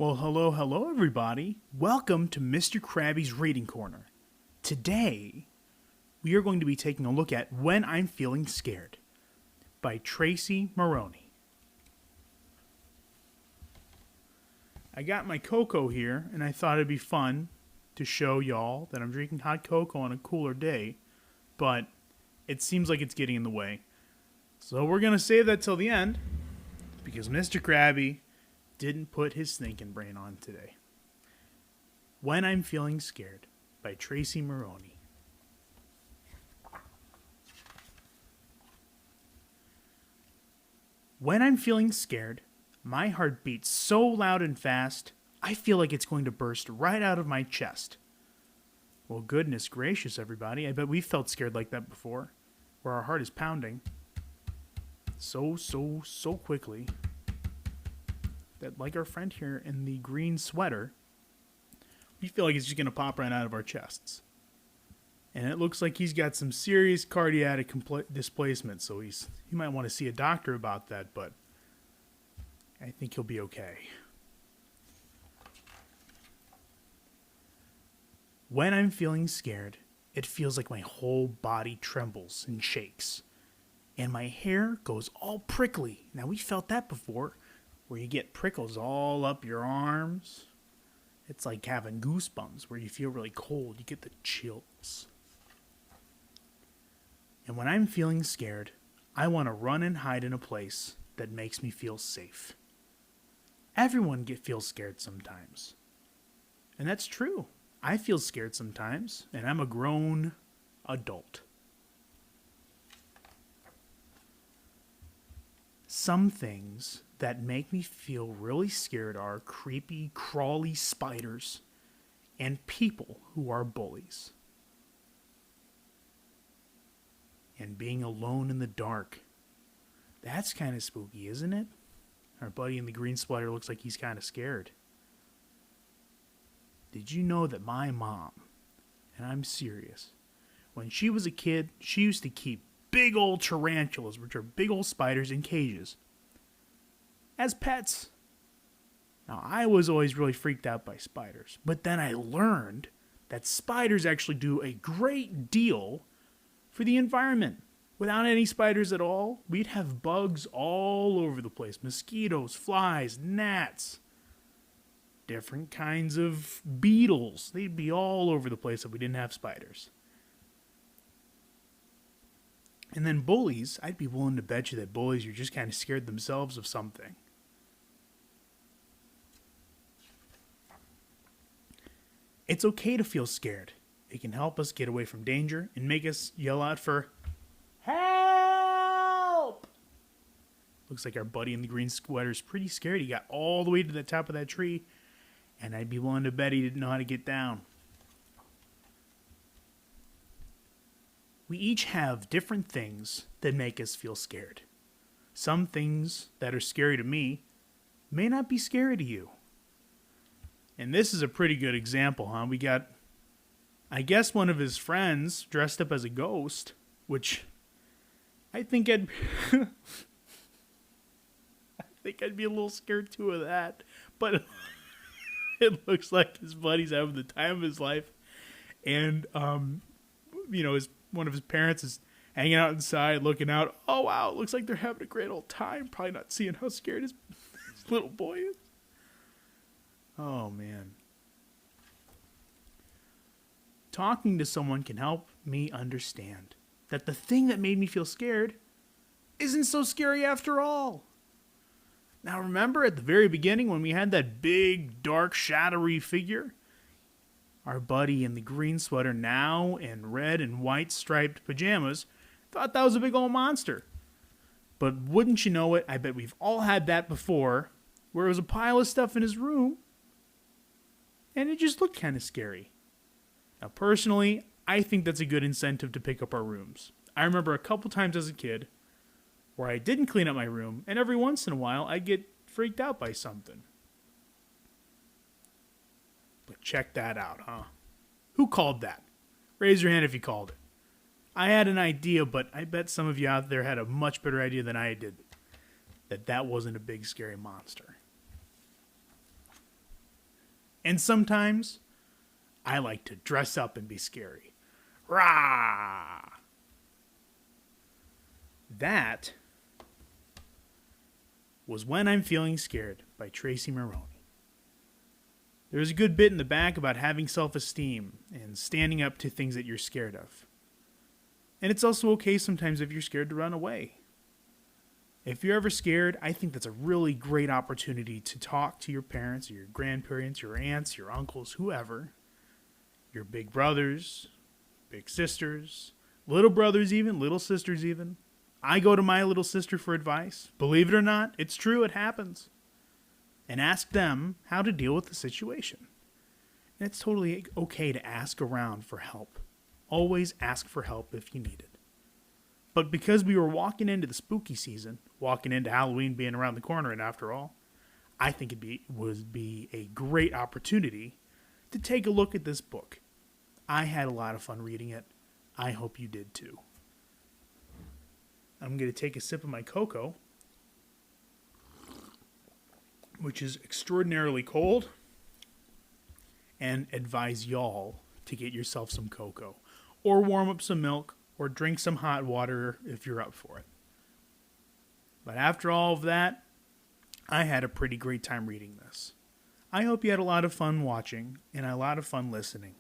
Well, hello, everybody. Welcome to Mr. Krabbe's Reading Corner. Today, we are going to be taking a look at When I'm Feeling Scared by Trace Moroney. I got my cocoa here, and I thought it'd be fun to show y'all that I'm drinking hot cocoa on a cooler day, but it seems like it's getting in the way. So we're going to save that till the end, because Mr. Krabbe didn't put his thinking brain on today. When I'm Feeling Scared by Trace Moroney. When I'm feeling scared, my heart beats so loud and fast, I feel like it's going to burst right out of my chest. Well, goodness gracious, everybody. I bet we've felt scared like that before, where our heart is pounding so quickly that, like our friend here in the green sweater, we feel like it's just going to pop right out of our chests. And it looks like he's got some serious cardiac displacement, so he might want to see a doctor about that, but I think he'll be okay. When I'm feeling scared, it feels like my whole body trembles and shakes, and my hair goes all prickly. Now, we felt that before, where you get prickles all up your arms. It's like having goosebumps where you feel really cold. You get the chills. And when I'm feeling scared, I want to run and hide in a place that makes me feel safe. Everyone feels scared sometimes. And that's true. I feel scared sometimes, and I'm a grown adult. Some things that make me feel really scared are creepy, crawly spiders and people who are bullies. And being alone in the dark. That's kind of spooky, isn't it? Our buddy in the green sweater looks like he's kind of scared. Did you know that my mom, and I'm serious, when she was a kid, she used to keep big old tarantulas, which are big old spiders in cages, as pets. Now, I was always really freaked out by spiders, but then I learned that spiders actually do a great deal for the environment. Without any spiders at all, we'd have bugs all over the place. Mosquitoes, flies, gnats, different kinds of beetles. They'd be all over the place if we didn't have spiders. And then bullies, I'd be willing to bet you that bullies are just kind of scared themselves of something. It's okay to feel scared. It can help us get away from danger and make us yell out for help! Looks like our buddy in the green sweater is pretty scared. He got all the way to the top of that tree, and I'd be willing to bet he didn't know how to get down. We each have different things that make us feel scared. Some things that are scary to me may not be scary to you. And this is a pretty good example, huh? We got, I guess, one of his friends dressed up as a ghost, which I think I'd be a little scared too of that. But it looks like his buddy's having the time of his life. And, one of his parents is hanging out inside, looking out. Oh, wow, it looks like they're having a great old time. Probably not seeing how scared his little boy is. Oh, man. Talking to someone can help me understand that the thing that made me feel scared isn't so scary after all. Now, remember at the very beginning when we had that big, dark, shadowy figure? Our buddy in the green sweater, now in red and white striped pajamas, thought that was a big old monster. But wouldn't you know it, I bet we've all had that before, where it was a pile of stuff in his room, and it just looked kind of scary. Now, personally, I think that's a good incentive to pick up our rooms. I remember a couple times as a kid where I didn't clean up my room, and every once in a while, I'd get freaked out by something. But check that out, huh? Who called that? Raise your hand if you called it. I had an idea, but I bet some of you out there had a much better idea than I did. That wasn't a big, scary monster. And sometimes I like to dress up and be scary. Rah! That was When I'm Feeling Scared by Trace Moroney. There's a good bit in the back about having self-esteem and standing up to things that you're scared of. And it's also okay sometimes if you're scared to run away. If you're ever scared, I think that's a really great opportunity to talk to your parents, or your grandparents, your aunts, your uncles, whoever. Your big brothers, big sisters, little brothers even, little sisters even. I go to my little sister for advice. Believe it or not, it's true, it happens. And ask them how to deal with the situation. And it's totally okay to ask around for help. Always ask for help if you need it. But because we were walking into the spooky season, walking into Halloween being around the corner, and after all, I think would be a great opportunity to take a look at this book. I had a lot of fun reading it. I hope you did too. I'm going to take a sip of my cocoa, which is extraordinarily cold, and advise y'all to get yourself some cocoa, or warm up some milk, or drink some hot water if you're up for it. But after all of that, I had a pretty great time reading this. I hope you had a lot of fun watching and a lot of fun listening.